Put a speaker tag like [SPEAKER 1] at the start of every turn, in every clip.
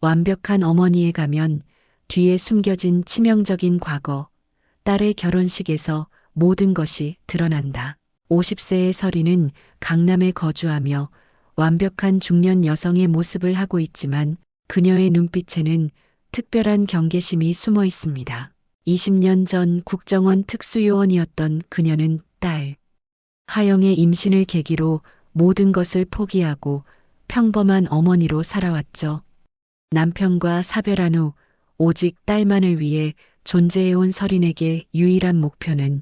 [SPEAKER 1] 완벽한 어머니에 가면 뒤에 숨겨진 치명적인 과거, 딸의 결혼식에서 모든 것이 드러난다. 50세의 설이는 강남에 거주하며 완벽한 중년 여성의 모습을 하고 있지만 그녀의 눈빛에는 특별한 경계심이 숨어 있습니다. 20년 전 국정원 특수요원이었던 그녀는 딸 하영의 임신을 계기로 모든 것을 포기하고 평범한 어머니로 살아왔죠. 남편과 사별한 후 오직 딸만을 위해 존재해온 설인에게 유일한 목표는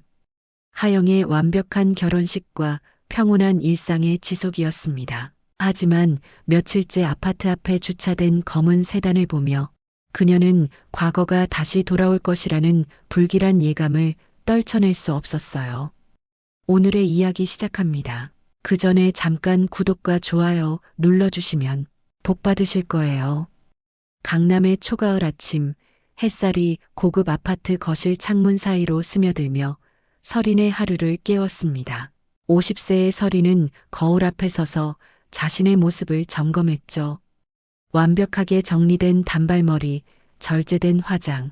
[SPEAKER 1] 하영의 완벽한 결혼식과 평온한 일상의 지속이었습니다. 하지만 며칠째 아파트 앞에 주차된 검은 세단을 보며 그녀는 과거가 다시 돌아올 것이라는 불길한 예감을 떨쳐낼 수 없었어요. 오늘의 이야기 시작합니다. 그 전에 잠깐 구독과 좋아요 눌러주시면 복 받으실 거예요. 강남의 초가을 아침, 햇살이 고급 아파트 거실 창문 사이로 스며들며 설인의 하루를 깨웠습니다. 50세의 설인은 거울 앞에 서서 자신의 모습을 점검했죠. 완벽하게 정리된 단발머리, 절제된 화장,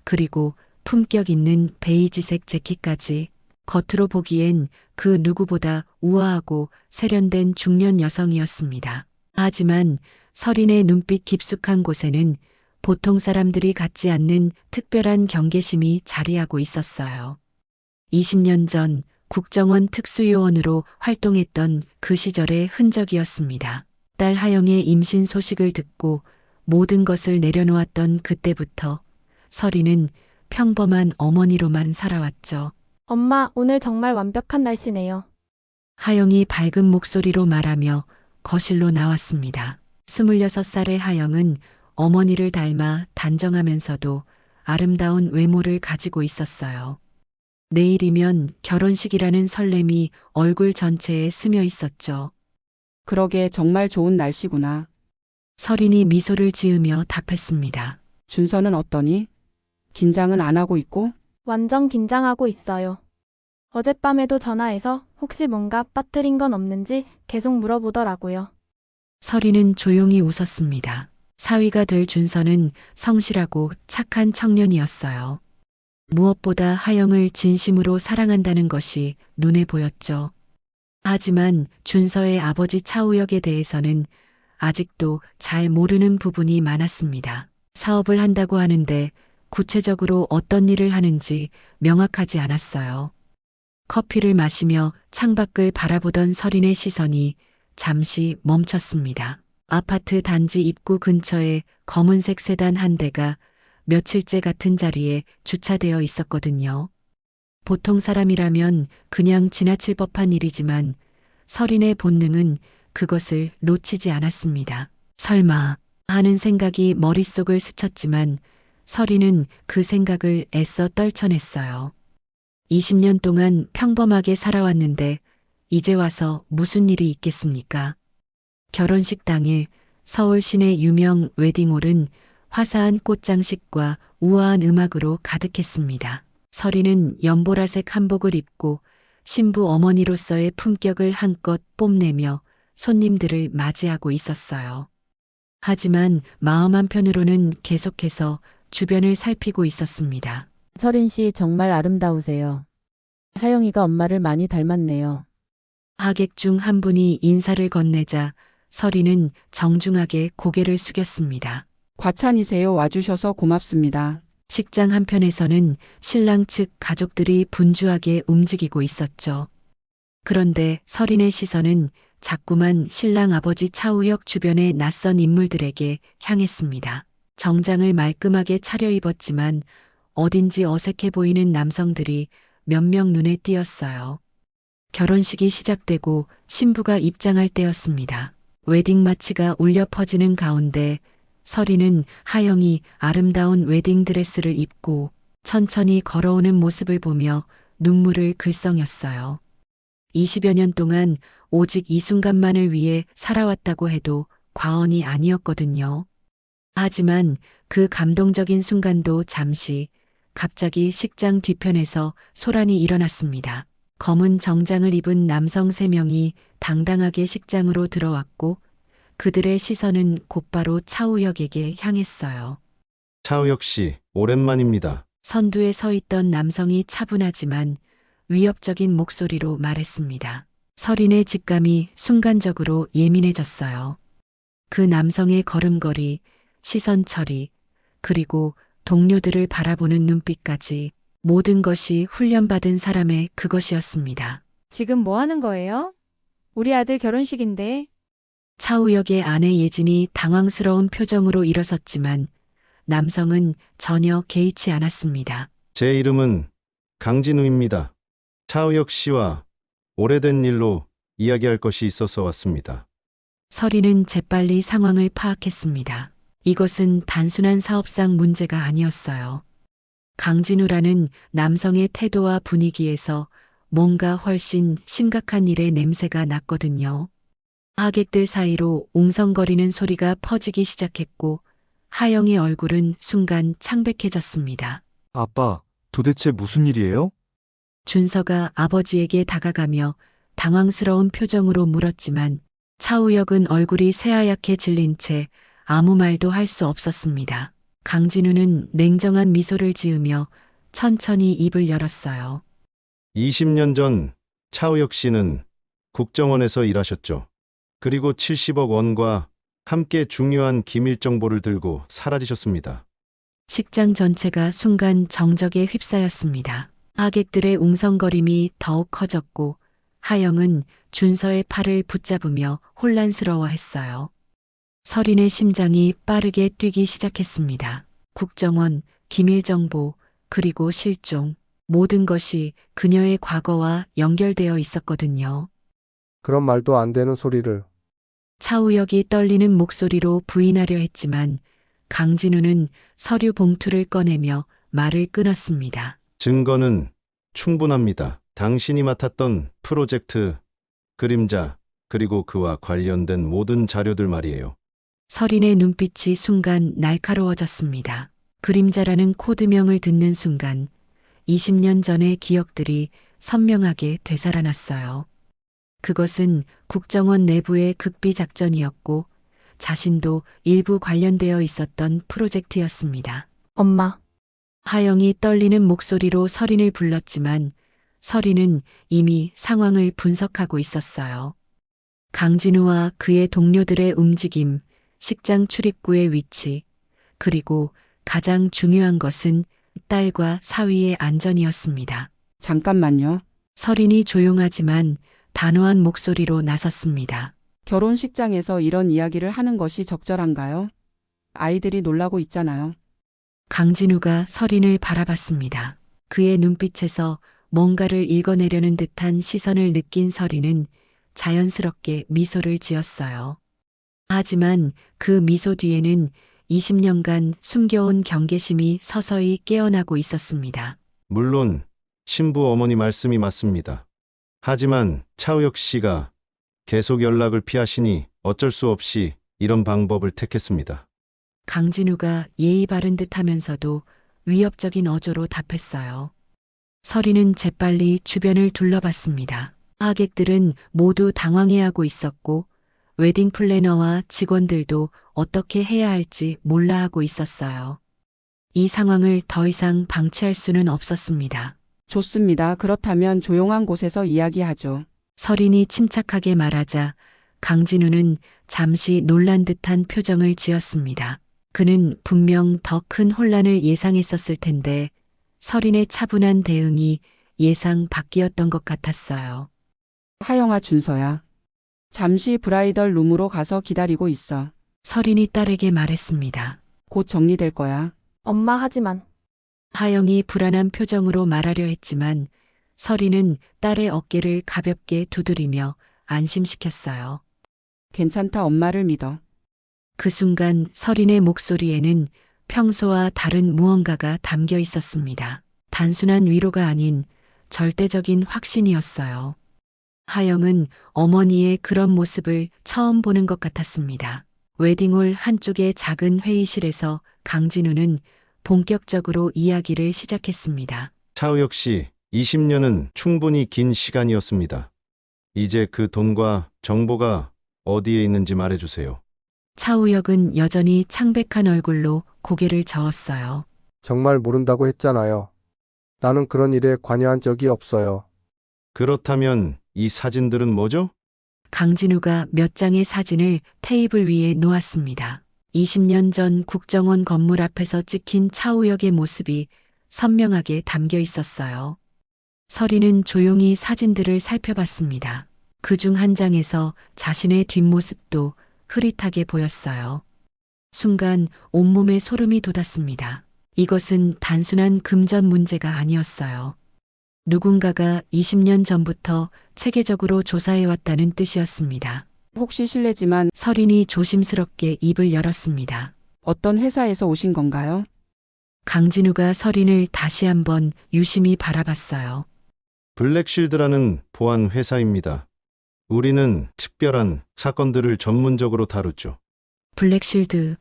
[SPEAKER 1] 그리고 품격 있는 베이지색 재킷까지 겉으로 보기엔 그 누구보다 우아하고 세련된 중년 여성이었습니다. 하지만 설인의 눈빛 깊숙한 곳에는 보통 사람들이 갖지 않는 특별한 경계심이 자리하고 있었어요. 20년 전 국정원 특수요원으로 활동했던 그 시절의 흔적이었습니다. 딸 하영의 임신 소식을 듣고 모든 것을 내려놓았던 그때부터 설이는 평범한 어머니로만 살아왔죠.
[SPEAKER 2] 엄마, 오늘 정말 완벽한 날씨네요.
[SPEAKER 1] 하영이 밝은 목소리로 말하며 거실로 나왔습니다. 26살의 하영은 어머니를 닮아 단정하면서도 아름다운 외모를 가지고 있었어요. 내일이면 결혼식이라는 설렘이 얼굴 전체에 스며 있었죠.
[SPEAKER 3] 그러게 정말 좋은 날씨구나.
[SPEAKER 1] 설인이 미소를 지으며 답했습니다.
[SPEAKER 3] 준서는 어떠니? 긴장은 안 하고 있고?
[SPEAKER 2] 완전 긴장하고 있어요. 어젯밤에도 전화해서 혹시 뭔가 빠뜨린 건 없는지 계속 물어보더라고요.
[SPEAKER 1] 설인은 조용히 웃었습니다. 사위가 될 준서는 성실하고 착한 청년이었어요. 무엇보다 하영을 진심으로 사랑한다는 것이 눈에 보였죠. 하지만 준서의 아버지 차우혁에 대해서는 아직도 잘 모르는 부분이 많았습니다. 사업을 한다고 하는데 구체적으로 어떤 일을 하는지 명확하지 않았어요. 커피를 마시며 창밖을 바라보던 설인의 시선이 잠시 멈췄습니다. 아파트 단지 입구 근처에 검은색 세단 한 대가 며칠째 같은 자리에 주차되어 있었거든요. 보통 사람이라면 그냥 지나칠 법한 일이지만 설인의 본능은 그것을 놓치지 않았습니다. 설마 하는 생각이 머릿속을 스쳤지만 설인은 그 생각을 애써 떨쳐냈어요. 20년 동안 평범하게 살아왔는데 이제 와서 무슨 일이 있겠습니까? 결혼식 당일 서울 시내 유명 웨딩홀은 화사한 꽃장식과 우아한 음악으로 가득했습니다. 설인은 연보라색 한복을 입고 신부 어머니로서의 품격을 한껏 뽐내며 손님들을 맞이하고 있었어요. 하지만 마음 한편으로는 계속해서 주변을 살피고 있었습니다.
[SPEAKER 4] 설인 씨 정말 아름다우세요. 하영이가 엄마를 많이 닮았네요.
[SPEAKER 1] 하객 중 한 분이 인사를 건네자 설인은 정중하게 고개를 숙였습니다.
[SPEAKER 3] 과찬이세요. 와주셔서 고맙습니다.
[SPEAKER 1] 식장 한편에서는 신랑 측 가족들이 분주하게 움직이고 있었죠. 그런데 설인의 시선은 자꾸만 신랑 아버지 차우혁 주변의 낯선 인물들에게 향했습니다. 정장을 말끔하게 차려입었지만 어딘지 어색해 보이는 남성들이 몇 명 눈에 띄었어요. 결혼식이 시작되고 신부가 입장할 때였습니다. 웨딩 마치가 울려 퍼지는 가운데 설인은 하영이 아름다운 웨딩 드레스를 입고 천천히 걸어오는 모습을 보며 눈물을 글썽였어요. 20여 년 동안 오직 이 순간만을 위해 살아왔다고 해도 과언이 아니었거든요. 하지만 그 감동적인 순간도 잠시 갑자기 식장 뒤편에서 소란이 일어났습니다. 검은 정장을 입은 남성 3명이 당당하게 식장으로 들어왔고 그들의 시선은 곧바로 차우혁에게 향했어요.
[SPEAKER 5] 차우혁 씨, 오랜만입니다.
[SPEAKER 1] 선두에 서 있던 남성이 차분하지만 위협적인 목소리로 말했습니다. 서린의 직감이 순간적으로 예민해졌어요. 그 남성의 걸음걸이, 시선 처리, 그리고 동료들을 바라보는 눈빛까지 모든 것이 훈련받은 사람의 그것이었습니다.
[SPEAKER 6] 지금 뭐 하는 거예요? 우리 아들 결혼식인데.
[SPEAKER 1] 차우혁의 아내 예진이 당황스러운 표정으로 일어섰지만 남성은 전혀 개의치 않았습니다.
[SPEAKER 5] 제 이름은 강진우입니다. 차우혁 씨와 오래된 일로 이야기할 것이 있어서 왔습니다.
[SPEAKER 1] 서린은 재빨리 상황을 파악했습니다. 이것은 단순한 사업상 문제가 아니었어요. 강진우라는 남성의 태도와 분위기에서 뭔가 훨씬 심각한 일의 냄새가 났거든요. 하객들 사이로 웅성거리는 소리가 퍼지기 시작했고 하영의 얼굴은 순간 창백해졌습니다.
[SPEAKER 7] 아빠, 도대체 무슨 일이에요?
[SPEAKER 1] 준서가 아버지에게 다가가며 당황스러운 표정으로 물었지만 차우혁은 얼굴이 새하얗게 질린 채 아무 말도 할 수 없었습니다. 강진우는 냉정한 미소를 지으며 천천히 입을 열었어요.
[SPEAKER 5] 20년 전 차우혁 씨는 국정원에서 일하셨죠. 그리고 70억 원과 함께 중요한 기밀 정보를 들고 사라지셨습니다.
[SPEAKER 1] 식장 전체가 순간 정적에 휩싸였습니다. 하객들의 웅성거림이 더욱 커졌고 하영은 준서의 팔을 붙잡으며 혼란스러워했어요. 서린의 심장이 빠르게 뛰기 시작했습니다. 국정원, 기밀정보, 그리고 실종, 모든 것이 그녀의 과거와 연결되어 있었거든요.
[SPEAKER 8] 그런 말도 안 되는 소리를.
[SPEAKER 1] 차우혁이 떨리는 목소리로 부인하려 했지만 강진우는 서류 봉투를 꺼내며 말을 끊었습니다.
[SPEAKER 5] 증거는 충분합니다. 당신이 맡았던 프로젝트, 그림자, 그리고 그와 관련된 모든 자료들 말이에요.
[SPEAKER 1] 서린의 눈빛이 순간 날카로워졌습니다. 그림자라는 코드명을 듣는 순간 20년 전의 기억들이 선명하게 되살아났어요. 그것은 국정원 내부의 극비 작전이었고 자신도 일부 관련되어 있었던 프로젝트였습니다.
[SPEAKER 2] 엄마,
[SPEAKER 1] 하영이 떨리는 목소리로 서린을 불렀지만 서린은 이미 상황을 분석하고 있었어요. 강진우와 그의 동료들의 움직임, 식장 출입구의 위치, 그리고 가장 중요한 것은 딸과 사위의 안전이었습니다.
[SPEAKER 3] 잠깐만요.
[SPEAKER 1] 서린이 조용하지만 단호한 목소리로 나섰습니다.
[SPEAKER 3] 결혼식장에서 이런 이야기를 하는 것이 적절한가요? 아이들이 놀라고 있잖아요.
[SPEAKER 1] 강진우가 서린을 바라봤습니다. 그의 눈빛에서 뭔가를 읽어내려는 듯한 시선을 느낀 서린은 자연스럽게 미소를 지었어요. 하지만 그 미소 뒤에는 20년간 숨겨온 경계심이 서서히 깨어나고 있었습니다.
[SPEAKER 5] 물론 신부 어머니 말씀이 맞습니다. 하지만 차우혁 씨가 계속 연락을 피하시니 어쩔 수 없이 이런 방법을 택했습니다.
[SPEAKER 1] 강진우가 예의 바른 듯 하면서도 위협적인 어조로 답했어요. 서린은 재빨리 주변을 둘러봤습니다. 하객들은 모두 당황해하고 있었고 웨딩 플래너와 직원들도 어떻게 해야 할지 몰라하고 있었어요. 이 상황을 더 이상 방치할 수는 없었습니다.
[SPEAKER 3] 좋습니다. 그렇다면 조용한 곳에서 이야기하죠.
[SPEAKER 1] 서린이 침착하게 말하자 강진우는 잠시 놀란 듯한 표정을 지었습니다. 그는 분명 더 큰 혼란을 예상했었을 텐데 서린의 차분한 대응이 예상 밖이었던 것 같았어요.
[SPEAKER 3] 하영아, 준서야. 잠시 브라이덜 룸으로 가서 기다리고 있어.
[SPEAKER 1] 서린이 딸에게 말했습니다.
[SPEAKER 3] 곧 정리될 거야.
[SPEAKER 2] 엄마 하지만.
[SPEAKER 1] 하영이 불안한 표정으로 말하려 했지만 서린은 딸의 어깨를 가볍게 두드리며 안심시켰어요.
[SPEAKER 3] 괜찮다, 엄마를 믿어.
[SPEAKER 1] 그 순간 서린의 목소리에는 평소와 다른 무언가가 담겨 있었습니다. 단순한 위로가 아닌 절대적인 확신이었어요. 하영은 어머니의 그런 모습을 처음 보는 것 같았습니다. 웨딩홀 한쪽의 작은 회의실에서 강진우는 본격적으로 이야기를 시작했습니다.
[SPEAKER 5] 차우혁 씨, 20년은 충분히 긴 시간이었습니다. 이제 그 돈과 정보가 어디에 있는지 말해주세요.
[SPEAKER 1] 차우혁은 여전히 창백한 얼굴로 고개를 저었어요.
[SPEAKER 8] 정말 모른다고 했잖아요. 나는 그런 일에 관여한 적이 없어요.
[SPEAKER 5] 그렇다면 이 사진들은 뭐죠?
[SPEAKER 1] 강진우가 몇 장의 사진을 테이블 위에 놓았습니다. 20년 전 국정원 건물 앞에서 찍힌 차우혁의 모습이 선명하게 담겨 있었어요. 서리는 조용히 사진들을 살펴봤습니다. 그중 한 장에서 자신의 뒷모습도 흐릿하게 보였어요. 순간 온몸에 소름이 돋았습니다. 이것은 단순한 금전 문제가 아니었어요. 누군가가 20년 전부터 체계적으로 조사해왔다는 뜻이었습니다.
[SPEAKER 3] 혹시 실례지만
[SPEAKER 1] 서린이 조심스럽게 입을 열었습니다.
[SPEAKER 3] 어떤 회사에서 오신 건가요?
[SPEAKER 1] 강진우가 서린을 다시 한번 유심히 바라봤어요.
[SPEAKER 5] 블랙쉴드라는 보안 회사입니다. 우리는 특별한 사건들을 전문적으로 다루죠.
[SPEAKER 1] 블랙쉴드.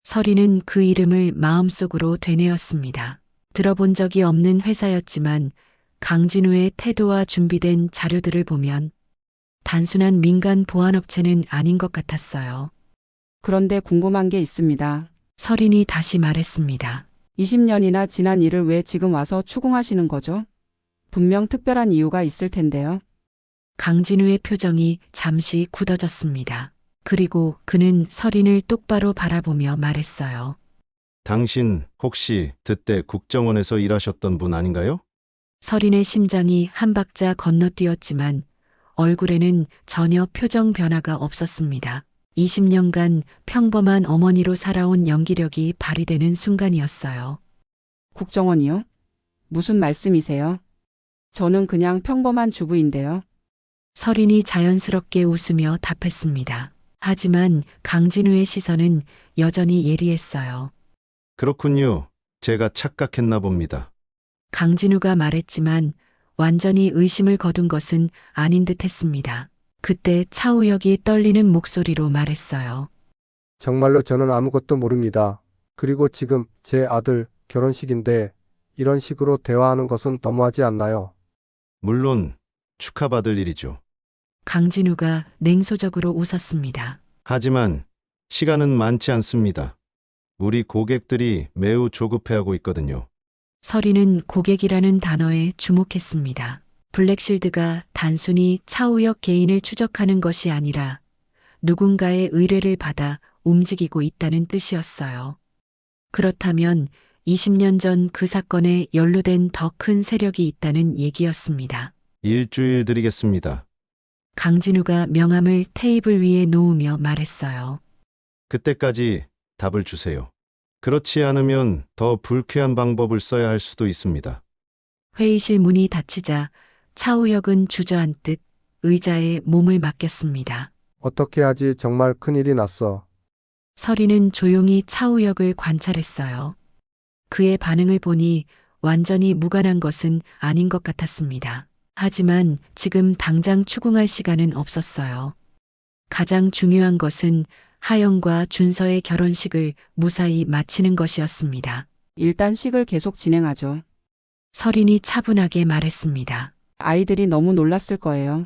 [SPEAKER 1] 서린은 그 이름을 마음속으로 되뇌었습니다. 들어본 적이 없는 회사였지만 강진우의 태도와 준비된 자료들을 보면 단순한 민간 보안업체는 아닌 것 같았어요.
[SPEAKER 3] 그런데 궁금한 게 있습니다.
[SPEAKER 1] 서린이 다시 말했습니다.
[SPEAKER 3] 20년이나 지난 일을 왜 지금 와서 추궁하시는 거죠? 분명 특별한 이유가 있을 텐데요.
[SPEAKER 1] 강진우의 표정이 잠시 굳어졌습니다. 그리고 그는 서린을 똑바로 바라보며 말했어요.
[SPEAKER 5] 당신 혹시 그때 국정원에서 일하셨던 분 아닌가요?
[SPEAKER 1] 서린의 심장이 한 박자 건너뛰었지만 얼굴에는 전혀 표정 변화가 없었습니다. 20년간 평범한 어머니로 살아온 연기력이 발휘되는 순간이었어요.
[SPEAKER 3] 국정원이요? 무슨 말씀이세요? 저는 그냥 평범한 주부인데요.
[SPEAKER 1] 서린이 자연스럽게 웃으며 답했습니다. 하지만 강진우의 시선은 여전히 예리했어요.
[SPEAKER 5] 그렇군요. 제가 착각했나 봅니다.
[SPEAKER 1] 강진우가 말했지만 완전히 의심을 거둔 것은 아닌 듯 했습니다. 그때 차우혁이 떨리는 목소리로 말했어요.
[SPEAKER 8] 정말로 저는 아무것도 모릅니다. 그리고 지금 제 아들 결혼식인데 이런 식으로 대화하는 것은 너무하지 않나요?
[SPEAKER 5] 물론 축하받을 일이죠.
[SPEAKER 1] 강진우가 냉소적으로 웃었습니다.
[SPEAKER 5] 하지만 시간은 많지 않습니다. 우리 고객들이 매우 조급해하고 있거든요.
[SPEAKER 1] 서리는 고객이라는 단어에 주목했습니다. 블랙실드가 단순히 차우혁 개인을 추적하는 것이 아니라 누군가의 의뢰를 받아 움직이고 있다는 뜻이었어요. 그렇다면 20년 전 그 사건에 연루된 더 큰 세력이 있다는 얘기였습니다.
[SPEAKER 5] 일주일 드리겠습니다.
[SPEAKER 1] 강진우가 명함을 테이블 위에 놓으며 말했어요.
[SPEAKER 5] 그때까지 답을 주세요. 그렇지 않으면 더 불쾌한 방법을 써야 할 수도 있습니다.
[SPEAKER 1] 회의실 문이 닫히자 차우혁은 주저앉듯 의자에 몸을 맡겼습니다.
[SPEAKER 8] 어떻게 하지? 정말 큰일이 났어.
[SPEAKER 1] 서리는 조용히 차우혁을 관찰했어요. 그의 반응을 보니 완전히 무관한 것은 아닌 것 같았습니다. 하지만 지금 당장 추궁할 시간은 없었어요. 가장 중요한 것은 하영과 준서의 결혼식을 무사히 마치는 것이었습니다.
[SPEAKER 3] 일단 식을 계속 진행하죠.
[SPEAKER 1] 서린이 차분하게 말했습니다.
[SPEAKER 3] 아이들이 너무 놀랐을 거예요.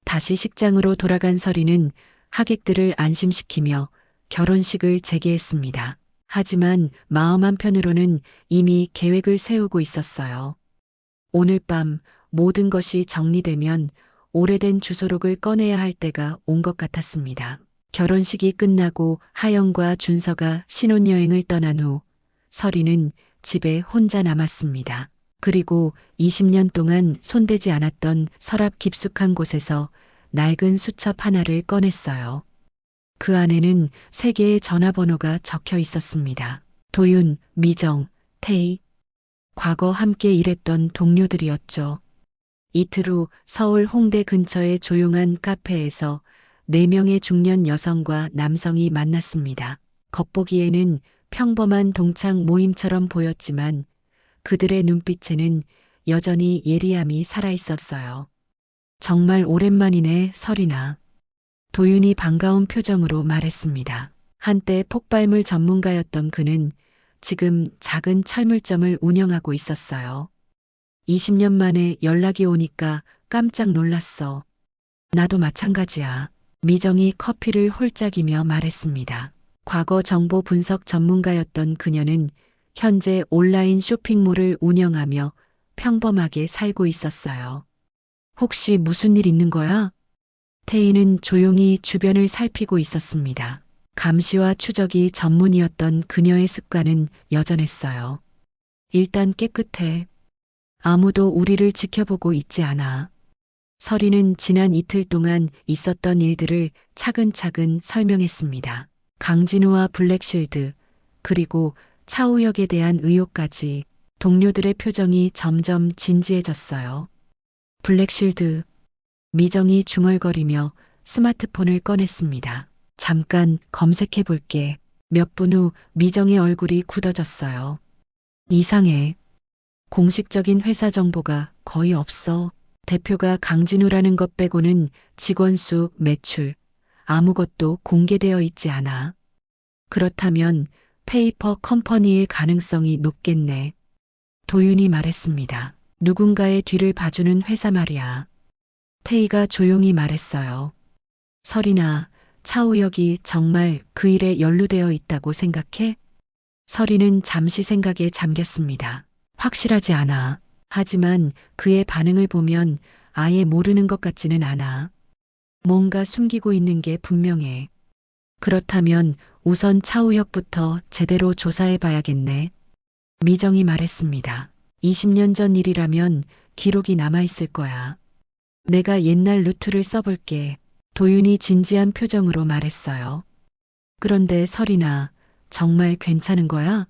[SPEAKER 1] 다시 식장으로 돌아간 서린은 하객들을 안심시키며 결혼식을 재개했습니다. 하지만 마음 한편으로는 이미 계획을 세우고 있었어요. 오늘 밤 모든 것이 정리되면 오래된 주소록을 꺼내야 할 때가 온 것 같았습니다. 결혼식이 끝나고 하영과 준서가 신혼여행을 떠난 후 서리는 집에 혼자 남았습니다. 그리고 20년 동안 손대지 않았던 서랍 깊숙한 곳에서 낡은 수첩 하나를 꺼냈어요. 그 안에는 3개의 전화번호가 적혀 있었습니다. 도윤, 미정, 태희. 과거 함께 일했던 동료들이었죠. 이틀 후 서울 홍대 근처의 조용한 카페에서 4명의 중년 여성과 남성이 만났습니다. 겉보기에는 평범한 동창 모임처럼 보였지만 그들의 눈빛에는 여전히 예리함이 살아있었어요. 정말 오랜만이네, 서리나. 도윤이 반가운 표정으로 말했습니다. 한때 폭발물 전문가였던 그는 지금 작은 철물점을 운영하고 있었어요. 20년 만에 연락이 오니까 깜짝 놀랐어. 나도 마찬가지야. 미정이 커피를 홀짝이며 말했습니다. 과거 정보 분석 전문가였던 그녀는 현재 온라인 쇼핑몰을 운영하며 평범하게 살고 있었어요. 혹시 무슨 일 있는 거야? 태희는 조용히 주변을 살피고 있었습니다. 감시와 추적이 전문이었던 그녀의 습관은 여전했어요. 일단 깨끗해. 아무도 우리를 지켜보고 있지 않아. 서리는 지난 이틀 동안 있었던 일들을 차근차근 설명했습니다. 강진우와 블랙쉴드, 그리고 차우혁에 대한 의혹까지. 동료들의 표정이 점점 진지해졌어요. 블랙쉴드. 미정이 중얼거리며 스마트폰을 꺼냈습니다. 잠깐 검색해 볼게. 몇 분 후 미정의 얼굴이 굳어졌어요. 이상해. 공식적인 회사 정보가 거의 없어. 대표가 강진우라는 것 빼고는 직원 수, 매출, 아무것도 공개되어 있지 않아. 그렇다면 페이퍼 컴퍼니일 가능성이 높겠네. 도윤이 말했습니다. 누군가의 뒤를 봐주는 회사 말이야. 태희가 조용히 말했어요. 설이나 차우혁이 정말 그 일에 연루되어 있다고 생각해? 설이는 잠시 생각에 잠겼습니다. 확실하지 않아. 하지만 그의 반응을 보면 아예 모르는 것 같지는 않아. 뭔가 숨기고 있는 게 분명해. 그렇다면 우선 차우혁부터 제대로 조사해 봐야겠네. 미정이 말했습니다. 20년 전 일이라면 기록이 남아있을 거야. 내가 옛날 루트를 써볼게. 도윤이 진지한 표정으로 말했어요. 그런데 설이나 정말 괜찮은 거야?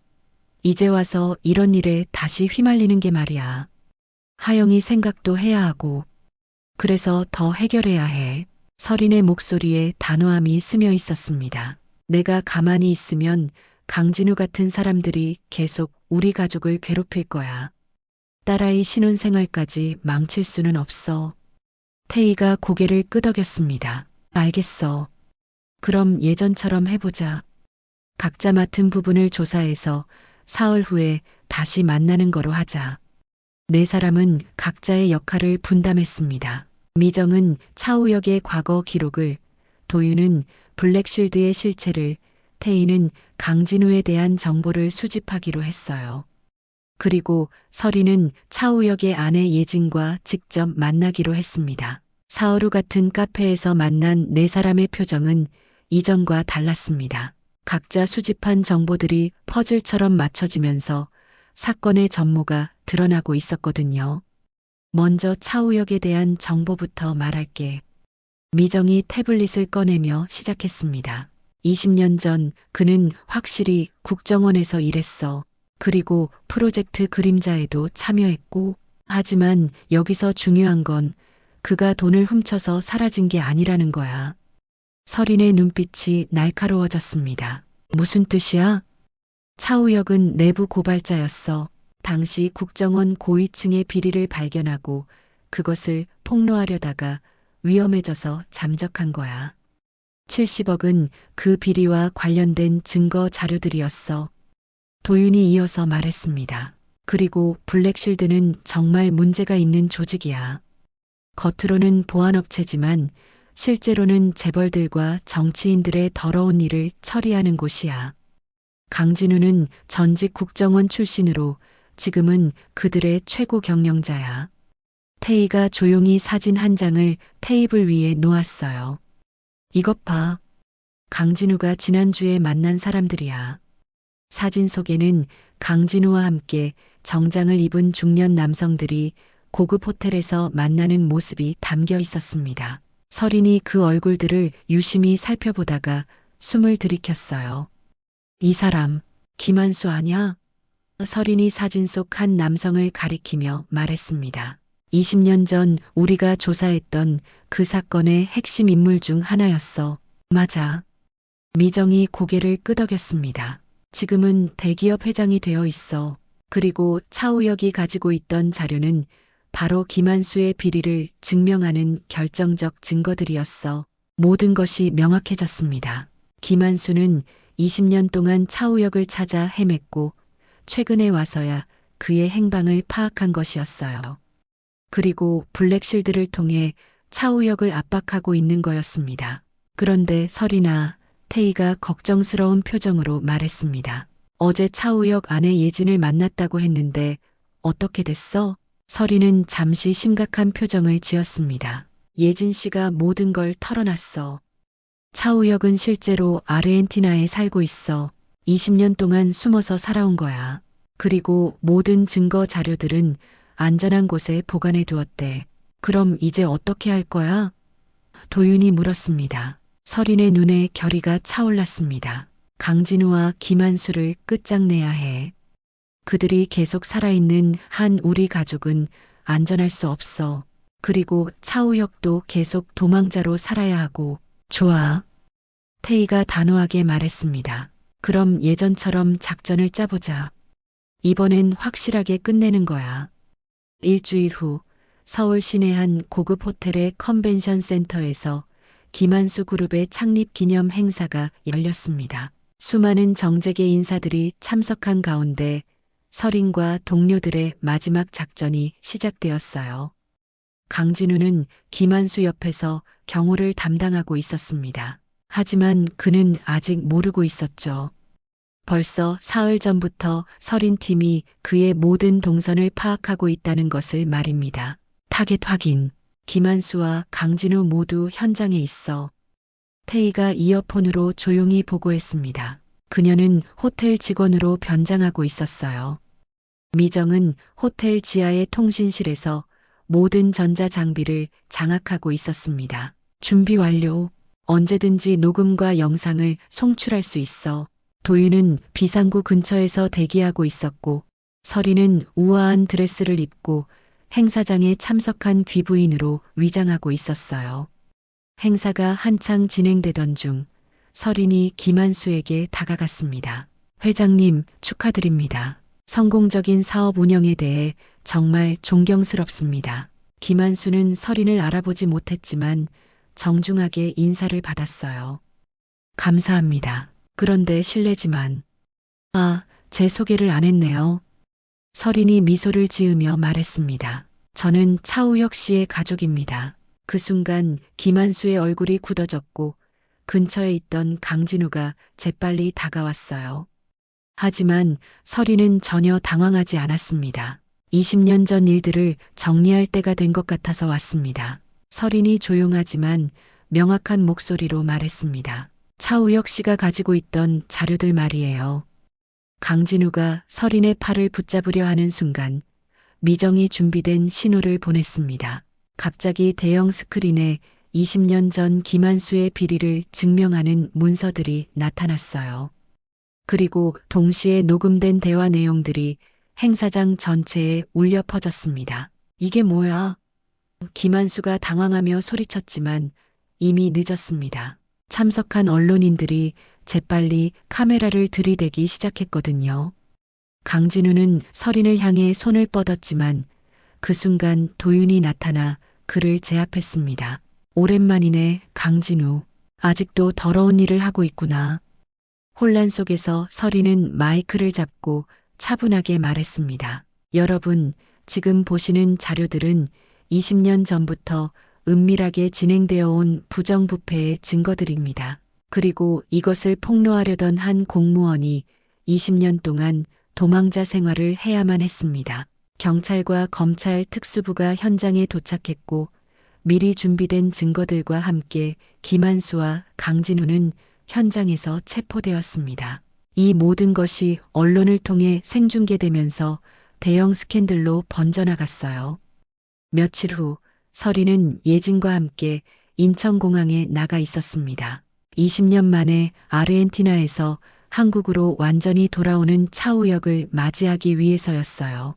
[SPEAKER 1] 이제 와서 이런 일에 다시 휘말리는 게 말이야. 하영이 생각도 해야 하고, 그래서 더 해결해야 해. 설인의 목소리에 단호함이 스며 있었습니다. 내가 가만히 있으면 강진우 같은 사람들이 계속 우리 가족을 괴롭힐 거야. 딸아이 신혼생활까지 망칠 수는 없어. 태희가 고개를 끄덕였습니다. 알겠어. 그럼 예전처럼 해보자. 각자 맡은 부분을 조사해서 사흘 후에 다시 만나는 거로 하자. 네 사람은 각자의 역할을 분담했습니다. 미정은 차우혁의 과거 기록을, 도윤은 블랙쉴드의 실체를, 태희는 강진우에 대한 정보를 수집하기로 했어요. 그리고 설이는 차우혁의 아내 예진과 직접 만나기로 했습니다. 사흘 후 같은 카페에서 만난 네 사람의 표정은 이전과 달랐습니다. 각자 수집한 정보들이 퍼즐처럼 맞춰지면서 사건의 전모가 드러나고 있었거든요. 먼저 차우혁에 대한 정보부터 말할게. 미정이 태블릿을 꺼내며 시작했습니다. 20년 전 그는 확실히 국정원에서 일했어. 그리고 프로젝트 그림자에도 참여했고, 하지만 여기서 중요한 건 그가 돈을 훔쳐서 사라진 게 아니라는 거야. 설인의 눈빛이 날카로워졌습니다. 무슨 뜻이야? 차우혁은 내부 고발자였어. 당시 국정원 고위층의 비리를 발견하고 그것을 폭로하려다가 위험해져서 잠적한 거야. 70억은 그 비리와 관련된 증거 자료들이었어. 도윤이 이어서 말했습니다. 그리고 블랙쉴드는 정말 문제가 있는 조직이야. 겉으로는 보안업체지만 실제로는 재벌들과 정치인들의 더러운 일을 처리하는 곳이야. 강진우는 전직 국정원 출신으로 지금은 그들의 최고 경영자야. 태희가 조용히 사진 한 장을 테이블 위에 놓았어요. 이것 봐. 강진우가 지난주에 만난 사람들이야. 사진 속에는 강진우와 함께 정장을 입은 중년 남성들이 고급 호텔에서 만나는 모습이 담겨 있었습니다. 설인이 그 얼굴들을 유심히 살펴보다가 숨을 들이켰어요. 이 사람, 김한수 아냐? 설인이 사진 속 한 남성을 가리키며 말했습니다. 20년 전 우리가 조사했던 그 사건의 핵심 인물 중 하나였어. 맞아. 미정이 고개를 끄덕였습니다. 지금은 대기업 회장이 되어 있어. 그리고 차우혁이 가지고 있던 자료는 바로 김한수의 비리를 증명하는 결정적 증거들이었어. 모든 것이 명확해졌습니다. 김한수는 20년 동안 차우혁을 찾아 헤맸고 최근에 와서야 그의 행방을 파악한 것이었어요. 그리고 블랙쉴드를 통해 차우혁을 압박하고 있는 거였습니다. 그런데 설이나 태희가 걱정스러운 표정으로 말했습니다. 어제 차우혁 아내 예진을 만났다고 했는데 어떻게 됐어? 설이는 잠시 심각한 표정을 지었습니다. 예진 씨가 모든 걸 털어놨어. 차우혁은 실제로 아르헨티나에 살고 있어. 20년 동안 숨어서 살아온 거야. 그리고 모든 증거 자료들은 안전한 곳에 보관해 두었대. 그럼 이제 어떻게 할 거야? 도윤이 물었습니다. 설인의 눈에 결의가 차올랐습니다. 강진우와 김한수를 끝장내야 해. 그들이 계속 살아있는 한 우리 가족은 안전할 수 없어. 그리고 차우혁도 계속 도망자로 살아야 하고. 좋아. 태희가 단호하게 말했습니다. 그럼 예전처럼 작전을 짜보자. 이번엔 확실하게 끝내는 거야. 일주일 후 서울 시내 한 고급 호텔의 컨벤션 센터에서 김한수 그룹의 창립 기념 행사가 열렸습니다. 수많은 정재계 인사들이 참석한 가운데 설인과 동료들의 마지막 작전이 시작되었어요. 강진우는 김한수 옆에서 경호를 담당하고 있었습니다. 하지만 그는 아직 모르고 있었죠. 벌써 사흘 전부터 설인 팀이 그의 모든 동선을 파악하고 있다는 것을 말입니다. 타겟 확인. 김한수와 강진우 모두 현장에 있어. 태희가 이어폰으로 조용히 보고했습니다. 그녀는 호텔 직원으로 변장하고 있었어요. 미정은 호텔 지하의 통신실에서 모든 전자장비를 장악하고 있었습니다. 준비 완료. 언제든지 녹음과 영상을 송출할 수 있어. 도윤은 비상구 근처에서 대기하고 있었고, 설이는 우아한 드레스를 입고 행사장에 참석한 귀부인으로 위장하고 있었어요. 행사가 한창 진행되던 중 설인이 김한수에게 다가갔습니다. 회장님, 축하드립니다. 성공적인 사업 운영에 대해 정말 존경스럽습니다. 김한수는 설인을 알아보지 못했지만 정중하게 인사를 받았어요. 감사합니다. 그런데 실례지만, 제 소개를 안 했네요. 설인이 미소를 지으며 말했습니다. 저는 차우혁 씨의 가족입니다. 그 순간 김한수의 얼굴이 굳어졌고 근처에 있던 강진우가 재빨리 다가왔어요. 하지만 설인은 전혀 당황하지 않았습니다. 20년 전 일들을 정리할 때가 된 것 같아서 왔습니다. 설인이 조용하지만 명확한 목소리로 말했습니다. 차우혁 씨가 가지고 있던 자료들 말이에요. 강진우가 설인의 팔을 붙잡으려 하는 순간 미정이 준비된 신호를 보냈습니다. 갑자기 대형 스크린에 20년 전 김한수의 비리를 증명하는 문서들이 나타났어요. 그리고 동시에 녹음된 대화 내용들이 행사장 전체에 울려 퍼졌습니다. 이게 뭐야? 김한수가 당황하며 소리쳤지만 이미 늦었습니다. 참석한 언론인들이 재빨리 카메라를 들이대기 시작했거든요. 강진우는 설인을 향해 손을 뻗었지만 그 순간 도윤이 나타나 그를 제압했습니다. 오랜만이네, 강진우. 아직도 더러운 일을 하고 있구나. 혼란 속에서 설인은 마이크를 잡고 차분하게 말했습니다. 여러분, 지금 보시는 자료들은 20년 전부터 은밀하게 진행되어 온 부정부패의 증거들입니다. 그리고 이것을 폭로하려던 한 공무원이 20년 동안 도망자 생활을 해야만 했습니다. 경찰과 검찰 특수부가 현장에 도착했고 미리 준비된 증거들과 함께 김한수와 강진우는 현장에서 체포되었습니다. 이 모든 것이 언론을 통해 생중계되면서 대형 스캔들로 번져나갔어요. 며칠 후 설이는 예진과 함께 인천공항에 나가 있었습니다. 20년 만에 아르헨티나에서 한국으로 완전히 돌아오는 차우혁을 맞이하기 위해서였어요.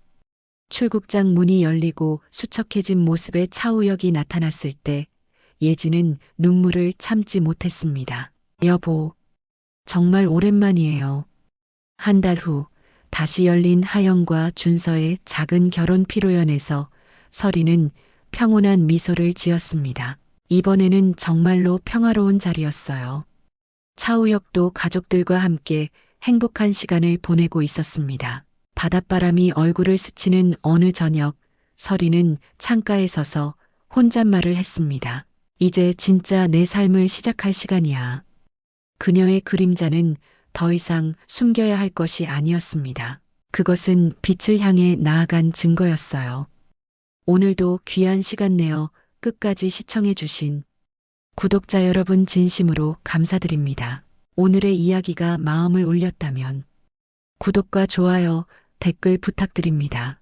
[SPEAKER 1] 출국장 문이 열리고 수척해진 모습의 차우혁이 나타났을 때 예진은 눈물을 참지 못했습니다. 여보, 정말 오랜만이에요. 한 달 후 다시 열린 하영과 준서의 작은 결혼 피로연에서 설이는 평온한 미소를 지었습니다. 이번에는 정말로 평화로운 자리였어요. 차우혁도 가족들과 함께 행복한 시간을 보내고 있었습니다. 바닷바람이 얼굴을 스치는 어느 저녁, 설이는 창가에 서서 혼잣말을 했습니다. 이제 진짜 내 삶을 시작할 시간이야. 그녀의 그림자는 더 이상 숨겨야 할 것이 아니었습니다. 그것은 빛을 향해 나아간 증거였어요. 오늘도 귀한 시간 내어 끝까지 시청해 주신 구독자 여러분 진심으로 감사드립니다. 오늘의 이야기가 마음을 울렸다면 구독과 좋아요, 댓글 부탁드립니다.